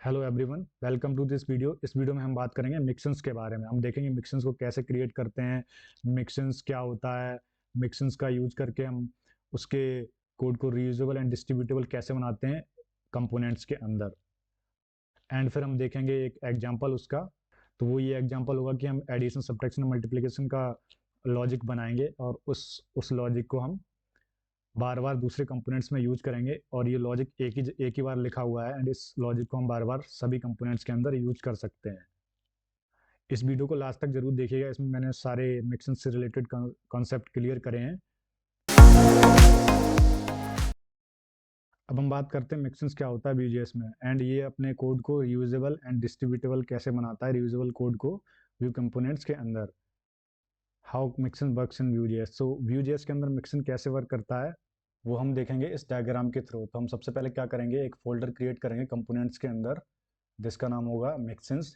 Hello everyone, welcome to this video. इस video में हम बात करेंगे मिक्सेंस के बारे में। हम देखेंगे मिक्सेंस को कैसे क्रिएट करते हैं, मिक्सेंस क्या होता है, मिक्सेंस का यूज करके हम उसके कोड को रीयूजेबल एंड डिस्ट्रीब्यूटेबल कैसे बनाते हैं कंपोनेंट्स के अंदर। एंड फिर हम देखेंगे एक एग्जांपल उसका। तो वो ये एग्जांपल होगा कि हम एडिशन, सब्ट्रैक्शन, मल्टीप्लिकेशन का लॉजिक बनाएंगे और उस लॉजिक को हम बार बार दूसरे कंपोनेंट्स में यूज करेंगे। और ये लॉजिक एक ही बार लिखा हुआ है एंड इस लॉजिक को हम बार बार सभी कंपोनेंट्स के अंदर यूज कर सकते हैं। इस वीडियो को लास्ट तक जरूर देखिएगा, इसमें मैंने सारे मिक्सिंग से रिलेटेड कॉन्सेप्ट क्लियर करे हैं। अब हम बात करते हैं मिक्सिंग्स क्या होता है Vue.js में, एंड ये अपने कोड को रीयूजेबल एंड डिस्ट्रीब्यूटेबल कैसे बनाता है, रीयूजेबल कोड को व्यू कंपोनेंट्स के अंदर। How mixing works in Vue.js। So Vue.js के अंदर मिक्सिंग कैसे वर्क करता है वो हम देखेंगे इस डायग्राम के थ्रू। तो हम सबसे पहले क्या करेंगे, एक फोल्डर क्रिएट करेंगे कंपोनेंट्स के अंदर जिसका नाम होगा मिक्सिंस।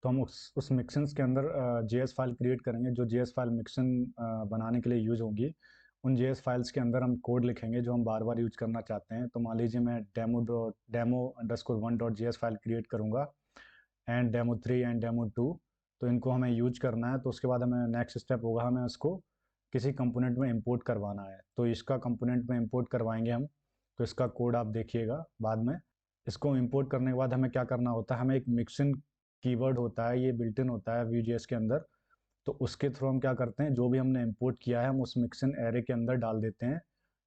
तो हम उस मिक्सिंस के अंदर जेएस फाइल क्रिएट करेंगे, जो जेएस फाइल मिक्सिन बनाने के लिए यूज होंगी। उन जेएस फाइल्स के अंदर हम कोड लिखेंगे जो हम बार बार यूज करना चाहते हैं। तो मान लीजिए मैं डेमो_1 फाइल क्रिएट करूँगा, एंड डेमो 3 एंड डेमो 2। तो इनको हमें यूज करना है। तो उसके बाद हमें नेक्स्ट स्टेप होगा, हमें उसको किसी कंपोनेंट में इंपोर्ट करवाना है। तो इसका कंपोनेंट में इंपोर्ट करवाएंगे हम। तो इसका कोड आप देखिएगा बाद में। इसको इंपोर्ट करने के बाद हमें क्या करना होता है, हमें एक मिक्सिंग कीवर्ड होता है, ये बिल्ट इन होता है Vue.js के अंदर। तो उसके थ्रू हम क्या करते हैं, जो भी हमने इंपोर्ट किया है हम उस मिक्सिंग एरे के अंदर डाल देते हैं।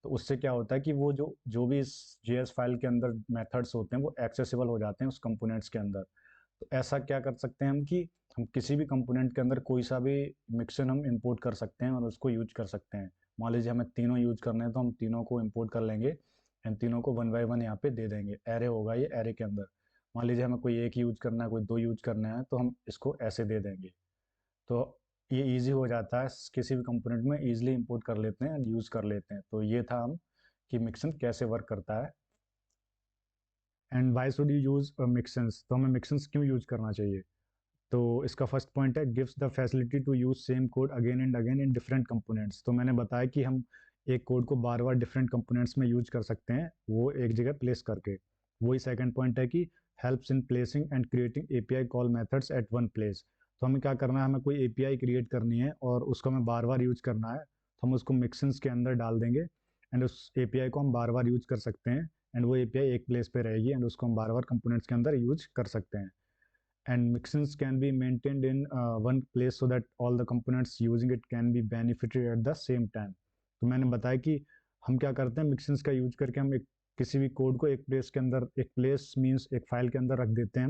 तो उससे क्या होता है कि वो जो जो भी इस जेएस फाइल के अंदर मेथड्स होते हैं वो एक्सेसिबल हो जाते हैं उस कंपोनेंट्स के अंदर। तो ऐसा क्या कर सकते हैं हम कि हम किसी भी कंपोनेंट के अंदर कोई सा भी मिक्सिंग हम इंपोर्ट कर सकते हैं और उसको यूज कर सकते हैं। मान लीजिए हमें तीनों यूज करने हैं तो हम तीनों को इंपोर्ट कर लेंगे एंड तीनों को 1 बाय 1 यहाँ पे दे देंगे। एरे होगा ये, एरे के अंदर मान लीजिए हमें कोई एक यूज करना है, कोई दो यूज करना है, तो हम इसको ऐसे दे देंगे। तो ये इजी हो जाता है, किसी भी कंपोनेंट में इजीली इंपोर्ट कर लेते हैं, यूज कर लेते हैं। तो ये था हम कि मिक्सिंग कैसे वर्क करता है। And why should you use mixins. तो हमें मिक्सेंस क्यों यूज करना चाहिए। तो इसका फर्स्ट पॉइंट है, gives the facility to use same code again and again in different components. तो मैंने बताया कि हम एक कोड को बार बार डिफरेंट कंपोनेंट्स में यूज कर सकते हैं, वो एक जगह प्लेस करके। वही सेकंड पॉइंट है कि helps in placing and creating API call methods at one place. तो हमें क्या करना है, हमें कोई एपीआई क्रिएट करनी है और उसको हमें बार बार यूज करना है, तो हम उसको मिक्सेंस के अंदर डाल देंगे एंड उस एपीआई को हम बार बार यूज कर सकते हैं। एंड वो एपीआई एक प्लेस पे रहेगी एंड उसको हम बार बार कंपोनेंट्स के अंदर यूज कर सकते हैं। And mixins can be maintained in one place so that all the components using it can be benefited at the same time। तो मैंने बताया कि हम क्या करते हैं, मिक्सिंस का यूज करके हम एक किसी भी कोड को एक प्लेस के अंदर, एक प्लेस मीन्स एक फाइल के अंदर रख देते हैं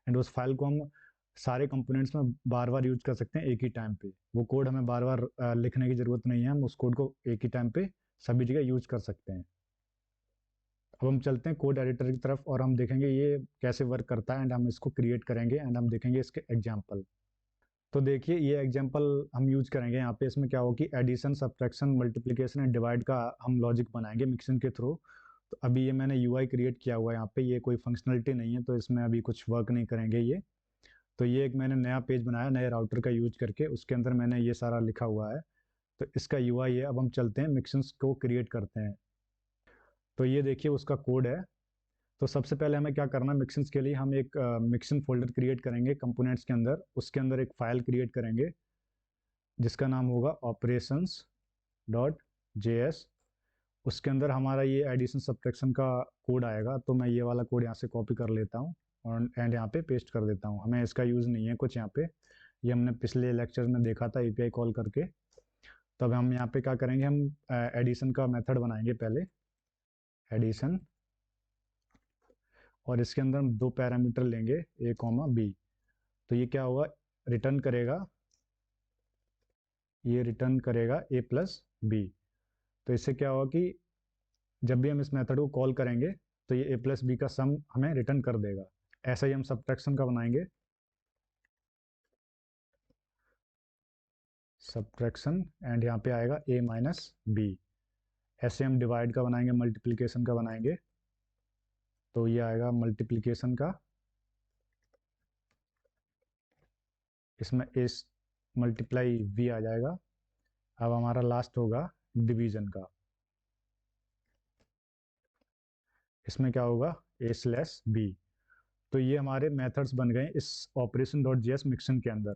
एंड उस फाइल को हम सारे कंपोनेंट्स में बार बार यूज कर सकते हैं एक ही टाइम पे। वो कोड हमें बार बार लिखने की जरूरत नहीं है, हम उस कोड को एक ही टाइम पे सभी जगह यूज कर सकते हैं। अब हम चलते हैं कोड एडिटर की तरफ और हम देखेंगे ये कैसे वर्क करता है एंड हम इसको क्रिएट करेंगे एंड हम देखेंगे इसके एग्जाम्पल। तो देखिए ये एग्जाम्पल हम यूज करेंगे यहाँ पे। इसमें क्या होगा कि addition, subtraction, multiplication and divide का हम लॉजिक बनाएंगे मिक्सिंग के थ्रू। तो अभी ये मैंने यूआई क्रिएट किया हुआ है यहाँ पे, ये कोई फंक्शनलिटी नहीं है तो इसमें अभी कुछ वर्क नहीं करेंगे ये। तो ये एक मैंने नया पेज बनाया नए राउटर का यूज करके, उसके अंदर मैंने ये सारा लिखा हुआ है। तो इसका यूआई है। अब हम चलते हैं मिक्सिंग्स को क्रिएट करते हैं। तो ये देखिए उसका कोड है। तो सबसे पहले हमें क्या करना है, मिक्सिंग्स के लिए हम एक मिक्सिंग फोल्डर क्रिएट करेंगे कंपोनेंट्स के अंदर। उसके अंदर एक फाइल क्रिएट करेंगे जिसका नाम होगा operations.js। उसके अंदर हमारा ये एडिशन सब्ट्रैक्शन का कोड आएगा। तो मैं ये वाला कोड यहाँ से कॉपी कर लेता हूँ और एंड यहाँ पे पेस्ट कर देता हूँ। हमें इसका यूज़ नहीं है कुछ यहाँ पे, ये हमने पिछले लेक्चर में देखा था एपीआई कॉल करके। तब हम यहाँ पे क्या करेंगे, हम एडिशन का मेथड बनाएंगे पहले, एडिशन। और इसके अंदर हम दो पैरामीटर लेंगे, ए कॉमा बी। तो ये क्या होगा, रिटर्न करेगा, ये रिटर्न करेगा ए प्लस बी। तो इससे क्या होगा कि जब भी हम इस मेथड को कॉल करेंगे तो ये ए प्लस बी का सम हमें रिटर्न कर देगा। ऐसा ही हम सब्ट्रैक्शन का बनाएंगे, सब्ट्रैक्शन एंड यहाँ पे आएगा ए माइनस बी। ऐसे हम डिवाइड का बनाएंगे, मल्टीप्लिकेशन का बनाएंगे। तो ये आएगा मल्टीप्लिकेशन का, इसमें इस मल्टीप्लाई वी आ जाएगा। अब हमारा लास्ट होगा डिवीजन का, इसमें क्या होगा, ए स्लैश बी। तो ये हमारे मेथड्स बन गए इस ऑपरेशन डॉट जेएस मिक्सन के अंदर।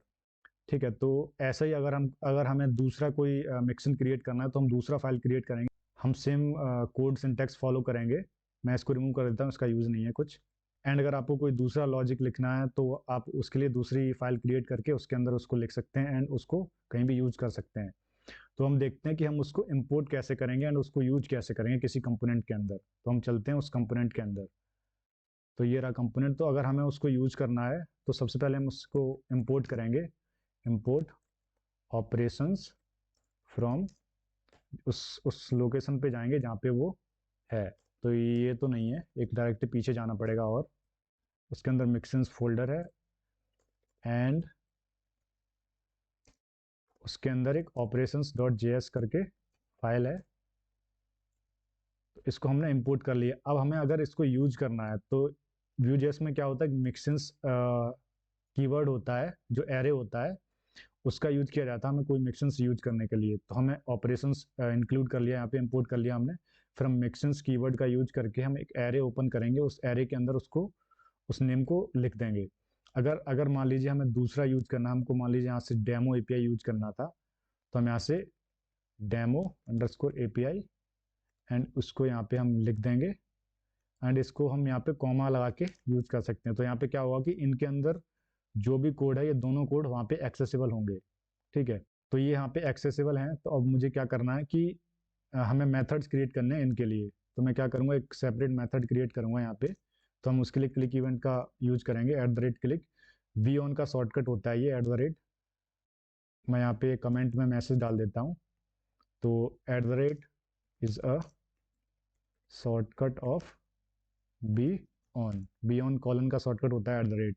ठीक है, तो ऐसा ही अगर हमें दूसरा कोई मिक्सन क्रिएट करना है तो हम दूसरा फाइल क्रिएट करेंगे। हम सेम कोड सिंटैक्स फॉलो करेंगे। मैं इसको रिमूव कर देता हूँ, इसका यूज़ नहीं है कुछ। एंड अगर आपको कोई दूसरा लॉजिक लिखना है तो आप उसके लिए दूसरी फाइल क्रिएट करके उसके अंदर उसको लिख सकते हैं एंड उसको कहीं भी यूज कर सकते हैं। तो हम देखते हैं कि हम उसको इंपोर्ट कैसे करेंगे एंड उसको यूज कैसे करेंगे किसी कंपोनेंट के अंदर। तो हम चलते हैं उस कंपोनेंट के अंदर। तो ये रहा कंपोनेंट। तो अगर हमें उसको यूज करना है तो सबसे पहले हम उसको इंपोर्ट करेंगे। इंपोर्ट ऑपरेशंस फ्रॉम उस लोकेशन पे जाएंगे जहाँ पे वो है। तो ये तो नहीं है, एक डायरेक्ट पीछे जाना पड़ेगा और उसके अंदर मिक्सेंस फोल्डर है एंड उसके अंदर एक operations डॉट जेएस करके फाइल है। तो इसको हमने इंपोर्ट कर लिया। अब हमें अगर इसको यूज करना है तो Vue.js में क्या होता है, मिक्सेंस कीवर्ड होता है जो एरे होता है, उसका यूज किया जाता है हमें कोई मिक्सेंस यूज करने के लिए। तो हमें ऑपरेशंस इंक्लूड कर लिया, यहाँ पे इंपोर्ट कर लिया हमने। फिर हम मिक्सेंस कीवर्ड का यूज करके हम एक एरे ओपन करेंगे, उस एरे के अंदर उसको उस नेम को लिख देंगे। अगर अगर मान लीजिए हमें दूसरा यूज करना, हमको मान लीजिए यहाँ से डेमो एपीआई यूज करना था, तो हम यहाँ से डेमो अंडरस्कोर एपीआई एंड उसको यहाँ पे हम लिख देंगे एंड इसको हम यहाँ पे कॉमा लगा के यूज कर सकते हैं। तो यहाँ पे क्या होगा कि इनके अंदर जो भी कोड है ये दोनों कोड वहाँ पे एक्सेसिबल होंगे। ठीक है, तो ये यहाँ पे एक्सेसिबल हैं। तो अब मुझे क्या करना है कि हमें मेथड्स क्रिएट करने हैं इनके लिए। तो मैं क्या करूँगा, एक सेपरेट मेथड क्रिएट करूँगा यहाँ पे। तो हम उसके लिए क्लिक इवेंट का यूज करेंगे, @क्लिक। वी ऑन का शॉर्टकट होता है ये @ मैं यहाँ पे कमेंट में मैसेज डाल देता हूँ। तो is a shortcut of be on colon का शॉर्टकट होता है @।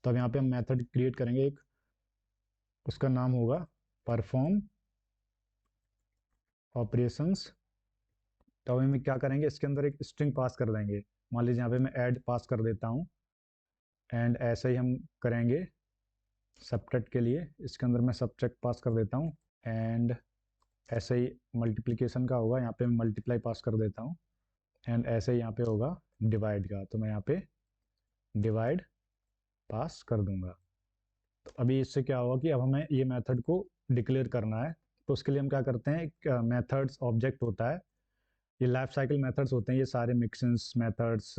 तो अब यहाँ पे हम मेथड क्रिएट करेंगे एक, उसका नाम होगा परफॉर्म ऑपरेशंस। तो अभी में क्या करेंगे, इसके अंदर एक स्ट्रिंग पास कर देंगे। मान लीजिए यहाँ पे मैं ऐड पास कर देता हूँ एंड ऐसे ही हम करेंगे सबट्रैक्ट के लिए। इसके अंदर मैं सबट्रैक्ट पास कर देता हूँ एंड ऐसे ही मल्टीप्लिकेशन का होगा, यहाँ पे मैं मल्टीप्लाई पास कर देता हूँ एंड ऐसे ही यहाँ पे होगा डिवाइड का, तो मैं यहाँ पे डिवाइड पास कर दूंगा। तो अभी इससे क्या होगा कि अब हमें ये मेथड को डिक्लेयर करना है। तो उसके लिए हम क्या करते हैं, एक मेथड्स ऑब्जेक्ट होता है, ये लाइफ साइकिल मेथड्स होते हैं ये सारे, mixins methods,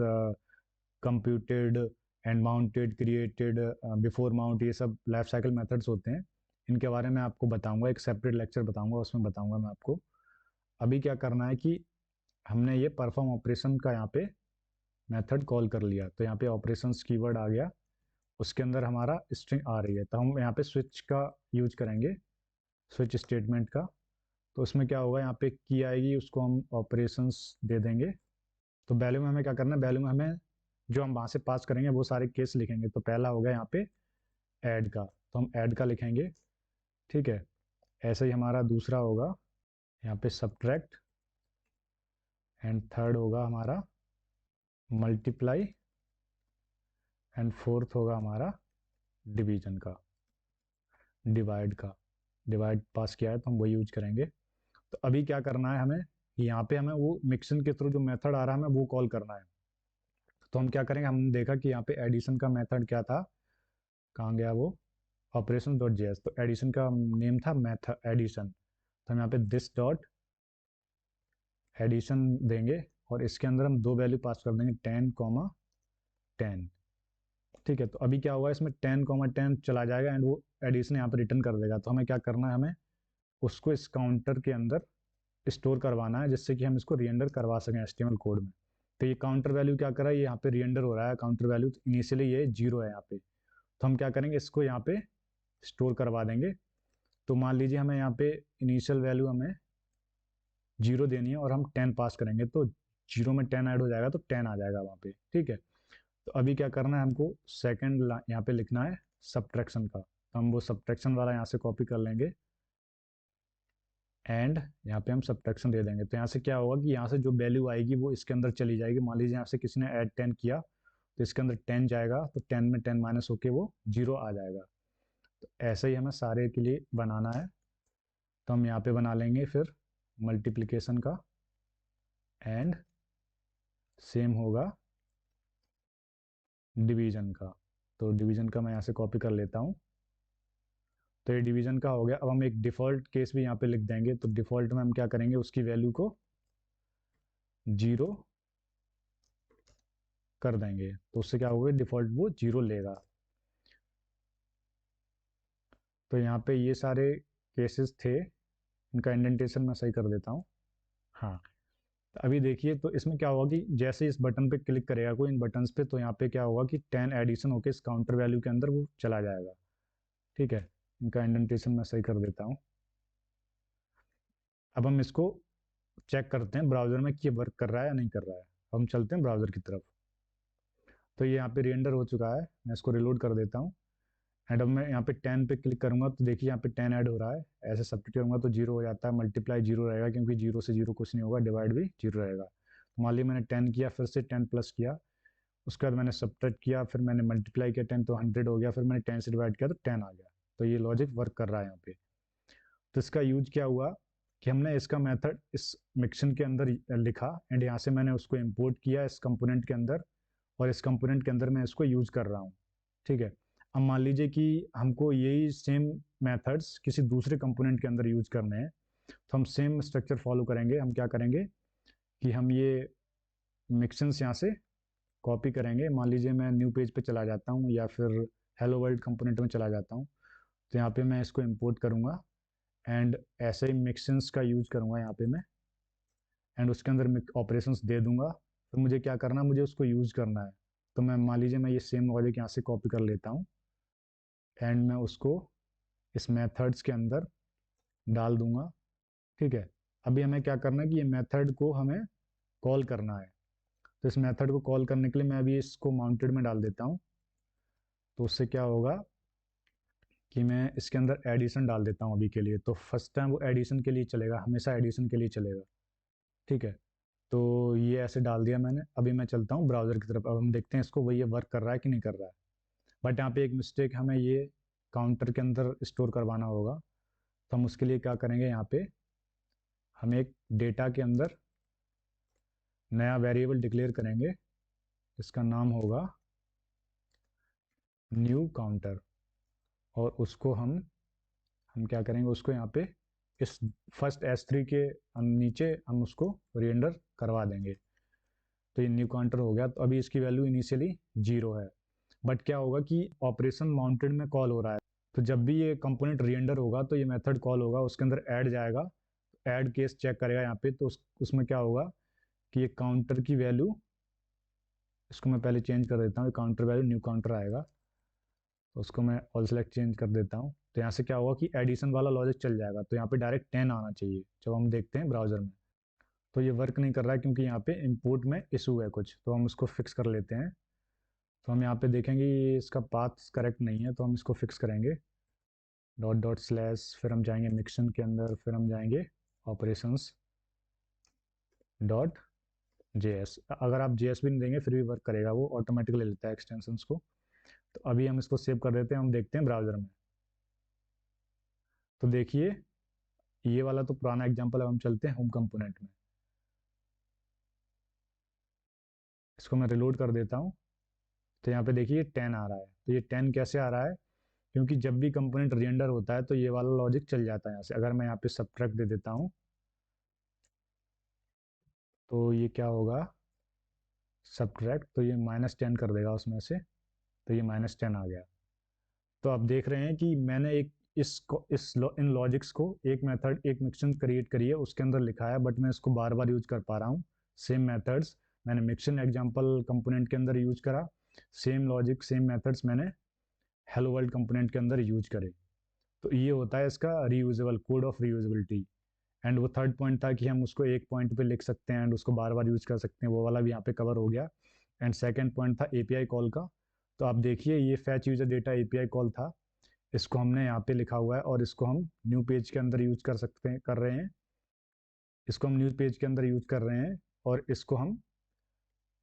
computed and mounted, created, before mount, ये सब लाइफ साइकिल मेथड्स होते हैं। इनके बारे में आपको बताऊंगा, एक सेपरेट लेक्चर बताऊंगा, उसमें बताऊंगा मैं आपको। अभी क्या करना है कि हमने ये परफॉर्म ऑपरेशन का यहाँ पे मेथड कॉल कर लिया। तो यहाँ पे ऑपरेशंस कीवर्ड आ गया, उसके अंदर हमारा स्ट्रिंग आ रही है। तो हम यहाँ पे स्विच का यूज करेंगे, स्विच स्टेटमेंट का। तो उसमें क्या होगा, यहाँ पे की आएगी, उसको हम ऑपरेशंस दे देंगे। तो वैल्यू में हमें क्या करना है, वैल्यू में हमें जो हम वहाँ से पास करेंगे वो सारे केस लिखेंगे। तो पहला हो गया यहाँ पे ऐड का, तो हम ऐड का लिखेंगे। ठीक है, ऐसे ही हमारा दूसरा होगा यहाँ पे सब्ट्रैक्ट एंड थर्ड होगा हमारा मल्टीप्लाई एंड फोर्थ होगा हमारा डिवीजन का, डिवाइड का। डिवाइड पास किया है तो हम वही यूज करेंगे। तो अभी क्या करना है हमें, यहाँ पे हमें वो मिक्सन के थ्रू जो मेथड आ रहा है हमें वो कॉल करना है। तो हम क्या करेंगे, हमने देखा कि यहाँ पे एडिशन का मेथड क्या था, कहाँ गया वो, ऑपरेशन डॉट जेएस। तो एडिशन का नेम था मेथड एडिशन। तो हम यहाँ पे दिस डॉट एडिशन देंगे और इसके अंदर हम दो वैल्यू पास कर देंगे, 10, 10। ठीक है, तो अभी क्या होगा, इसमें 10, 10 चला जाएगा एंड वो एडिशन यहाँ पे रिटर्न कर देगा। तो हमें क्या करना है, हमें उसको इस काउंटर के अंदर स्टोर करवाना है जिससे कि हम इसको रीएंडर करवा सकें एचटीएमएल कोड में। तो ये काउंटर वैल्यू क्या कर रहा है, ये यहाँ पे रीएंडर हो रहा है काउंटर वैल्यू। तो इनिशियली ये 0 है यहाँ पे। तो हम क्या करेंगे, इसको यहाँ पे स्टोर करवा देंगे। तो मान लीजिए हमें यहाँ पे इनिशियल वैल्यू हमें 0 देनी है और हम 10 पास करेंगे, तो 0 में 10 ऐड हो जाएगा तो 10 आ जाएगा वहाँ पे। ठीक है, तो अभी क्या करना है, हमको सेकेंड यहाँ पे लिखना है सब्ट्रैक्शन का। तो हम वो सब्ट्रैक्शन वाला यहाँ से कॉपी कर लेंगे एंड यहाँ पे हम सब्ट्रैक्शन दे देंगे। तो यहाँ से क्या होगा कि यहाँ से जो वैल्यू आएगी वो इसके अंदर चली जाएगी। मान लीजिए यहाँ से किसी ने ऐड 10 किया तो इसके अंदर 10 जाएगा, तो 10 में 10 माइनस होके वो 0 आ जाएगा। तो ऐसे ही हमें सारे के लिए बनाना है। तो हम यहाँ पे बना लेंगे फिर मल्टीप्लिकेशन का एंड सेम होगा डिवीज़न का। तो डिवीज़न का मैं यहाँ से कॉपी कर लेता हूँ। तो ये डिवीज़न का हो गया। अब हम एक डिफ़ॉल्ट केस भी यहाँ पे लिख देंगे। तो डिफ़ॉल्ट में हम क्या करेंगे, उसकी वैल्यू को 0 कर देंगे। तो उससे क्या होगा, डिफ़ॉल्ट वो 0 लेगा। तो यहाँ पे ये सारे केसेस थे, इनका इंडेंटेशन मैं सही कर देता हूँ। हाँ, तो अभी देखिए, तो इसमें क्या होगा कि जैसे इस बटन पे क्लिक करेगा कोई इन बटन्स पे, तो यहाँ पे क्या होगा कि 10 एडिशन होकर इस काउंटर वैल्यू के अंदर वो चला जाएगा। ठीक है, इनका इंडेंटेशन मैं सही कर देता हूँ। अब हम इसको चेक करते हैं ब्राउज़र में कि ये वर्क कर रहा है या नहीं कर रहा है। हम चलते हैं ब्राउज़र की तरफ। तो ये यहाँ पे रेंडर हो चुका है, मैं इसको रिलोड कर देता हूँ। एंड अब मैं यहाँ पे 10 पे क्लिक करूँगा तो देखिए यहाँ पे 10 ऐड हो रहा है। ऐसे सब्ट्रैक्ट करूँगा तो 0 हो जाता है, मल्टीप्लाई 0 रहेगा क्योंकि 0 से 0 कुछ नहीं होगा, डिवाइड भी 0 रहेगा। तो मान लीजिए मैंने 10 किया, फिर से 10 प्लस किया, उसके बाद मैंने सब्ट्रैक्ट किया, फिर मैंने मल्टीप्लाई किया 10 तो 100 हो गया, फिर मैंने 10 से डिवाइड किया तो 10 आ गया। तो ये लॉजिक वर्क कर रहा है यहाँ पे। तो इसका यूज क्या हुआ कि हमने इसका मेथड इस मिक्शन के अंदर लिखा एंड यहाँ से मैंने उसको इम्पोर्ट किया इस कंपोनेंट के अंदर, और इस कंपोनेंट के अंदर मैं इसको यूज कर रहा हूँ। ठीक है, अब मान लीजिए कि हमको यही सेम मेथड्स किसी दूसरे कंपोनेंट के अंदर यूज करने हैं, तो हम सेम स्ट्रक्चर फॉलो करेंगे। हम क्या करेंगे कि हम ये मिक्शंस यहाँ से कॉपी करेंगे। मान लीजिए मैं न्यू पेज पे चला जाता हूँ या फिर हेलो वर्ल्ड कंपोनेंट में चला जाता हूँ। तो यहाँ पे मैं इसको इंपोर्ट करूँगा एंड ऐसे ही मिक्शंस का यूज करूँगा यहाँ पे मैं, एंड उसके अंदर ऑपरेशंस दे दूंगा। तो मुझे क्या करना है, मुझे उसको यूज करना है। तो मैं मान लीजिए मैं ये सेम लॉजिक यहाँ से कॉपी कर लेता हूँ एंड मैं उसको इस मेथड्स के अंदर डाल दूंगा। ठीक है, अभी हमें क्या करना है कि ये मेथड को हमें कॉल करना है। तो इस मेथड को कॉल करने के लिए मैं अभी इसको माउंटेड में डाल देता हूँ। तो उससे क्या होगा कि मैं इसके अंदर एडिशन डाल देता हूँ अभी के लिए। तो फर्स्ट टाइम वो एडिशन के लिए चलेगा, हमेशा एडिशन के लिए चलेगा। ठीक है, तो ये ऐसे डाल दिया मैंने। अभी मैं चलता हूँ ब्राउज़र की तरफ। अब हम देखते हैं इसको वही ये वर्क कर रहा है कि नहीं कर रहा है। बट यहाँ पे एक मिस्टेक, हमें ये काउंटर के अंदर स्टोर करवाना होगा। तो हम उसके लिए क्या करेंगे, यहाँ पे हम एक डेटा के अंदर नया वेरिएबल डिक्लेयर करेंगे। इसका नाम होगा न्यू काउंटर, और उसको हम क्या करेंगे, उसको यहाँ पे इस फर्स्ट S3 के नीचे हम उसको रेंडर करवा देंगे। तो ये न्यू काउंटर हो गया। तो अभी इसकी वैल्यू इनिशियली 0 है। बट क्या होगा कि ऑपरेशन माउंटेड में कॉल हो रहा है, तो जब भी ये कंपोनेंट रेंडर होगा तो ये मेथड कॉल होगा, उसके अंदर ऐड जाएगा, ऐड केस चेक करेगा यहाँ पे। तो उसमें क्या होगा कि ये काउंटर की वैल्यू, इसको मैं पहले चेंज कर देता हूँ, काउंटर वैल्यू न्यू काउंटर आएगा। तो उसको मैं ऑल सेलेक्ट चेंज कर देता हूँ। तो यहाँ से क्या होगा कि एडिशन वाला लॉजिक चल जाएगा। तो यहाँ पे डायरेक्ट 10 आना चाहिए जब हम देखते हैं ब्राउज़र में। तो ये वर्क नहीं कर रहा है क्योंकि यहाँ पे इंपोर्ट में इशू है कुछ। तो हम उसको फिक्स कर लेते हैं। तो हम यहाँ पे देखेंगे ये इसका पाथ करेक्ट नहीं है, तो हम इसको फिक्स करेंगे। डॉट डॉट स्लैश, फिर हम जाएंगे मिक्शन के अंदर, फिर हम जाएंगे ऑपरेशंस डॉट JS। अगर आप JS भी नहीं देंगे फिर भी वर्क करेगा, वो ऑटोमेटिकली लेता है एक्सटेंशंस को। तो अभी हम इसको सेव कर देते हैं, हम देखते हैं ब्राउज़र में। तो देखिए ये वाला तो पुराना एग्जांपल है। हम चलते हैं होम कंपोनेंट में, इसको मैं रिलोड कर देता हूँ। तो यहाँ पे देखिए 10 आ रहा है। तो ये 10 कैसे आ रहा है, क्योंकि जब भी कंपोनेंट रेंडर होता है तो ये वाला लॉजिक चल जाता है यहाँ से। अगर मैं यहाँ पे सब्ट्रैक्ट दे देता हूँ तो ये क्या होगा, सब्ट्रैक्ट, तो ये -10 कर देगा उसमें से। तो ये -10 आ गया। तो आप देख रहे हैं कि मैंने एक इन लॉजिक्स को एक मेथड एक मिक्शन क्रिएट करी है, उसके अंदर लिखा है, बट मैं इसको बार बार यूज कर पा रहा हूँ। सेम मेथड्स मैंने मिक्शन एग्जांपल कंपोनेंट के अंदर यूज करा, सेम लॉजिक सेम मेथड्स मैंने हेलो वर्ल्ड कंपोनेंट के अंदर यूज करे। तो ये होता है इसका reusable, code of reusability. And वो थर्ड पॉइंट था कि हम उसको एक पॉइंट पे लिख सकते हैं एंड उसको बार बार यूज कर सकते हैं, वो वाला भी यहाँ पे कवर हो गया। एंड सेकंड पॉइंट था एपीआई कॉल का। तो आप देखिए ये fetch user data API call था, इसको हमने यहाँ पे लिखा हुआ है और इसको हम न्यू पेज के अंदर यूज कर सकते हैं, कर रहे हैं। इसको हम न्यू पेज के अंदर यूज कर रहे हैं और इसको हम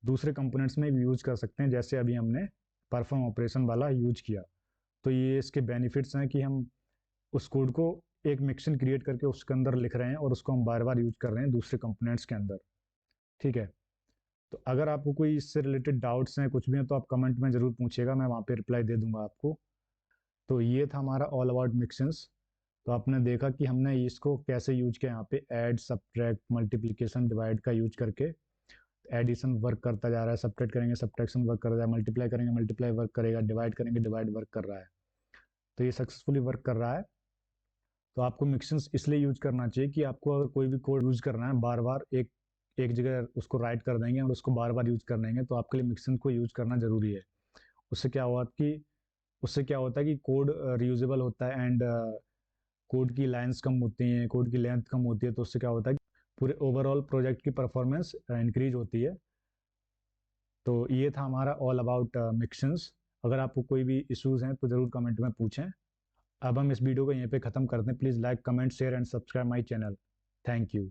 दूसरे कंपोनेंट्स में भी यूज कर सकते हैं, जैसे अभी हमने परफॉर्म ऑपरेशन वाला यूज किया। तो ये इसके बेनिफिट्स हैं कि हम उस कोड को एक मिक्शन क्रिएट करके उसके अंदर लिख रहे हैं और उसको हम बार बार यूज कर रहे हैं दूसरे कंपोनेंट्स के अंदर। ठीक है, तो अगर आपको कोई इससे रिलेटेड डाउट्स हैं, कुछ भी हैं, तो आप कमेंट में ज़रूर पूछिएगा, मैं वहाँ पे रिप्लाई दे दूंगा आपको। तो ये था हमारा ऑल अबाउट मिक्सेंस। तो आपने देखा कि हमने इसको कैसे यूज किया, यहाँ पे ऐड, सब्ट्रैक्ट, मल्टीप्लिकेशन, डिवाइड का यूज करके। एडिशन वर्क करता जा रहा है, सब्ट्रैक्ट करेंगे सब्ट्रैक्शन वर्क कर रहा है, मल्टीप्लाई करेंगे मल्टीप्लाई वर्क करेगा, डिवाइड करेंगे डिवाइड वर्क कर रहा है। तो ये सक्सेसफुली वर्क कर रहा है। तो आपको मिक्सेंस इसलिए यूज करना चाहिए कि आपको अगर कोई भी कोड यूज करना है, बार बार एक एक जगह उसको राइट कर देंगे और उसको बार बार यूज कर देंगे, तो आपके लिए मिक्सेंस को यूज करना जरूरी है। उससे क्या हुआ कि उससे क्या होता है कि कोड रीयूजेबल होता है, एंड कोड की लाइंस कम होती हैं, कोड की लेंथ कम होती है, तो उससे क्या होता है कि पूरे ओवरऑल प्रोजेक्ट की परफॉर्मेंस इंक्रीज होती है। तो ये था हमारा ऑल अबाउट मिक्सेंस। अगर आपको कोई भी इश्यूज हैं तो ज़रूर कमेंट में पूछें। अब हम इस वीडियो को यहीं पे ख़त्म करते हैं। Please like, comment, share and subscribe my channel. Thank you.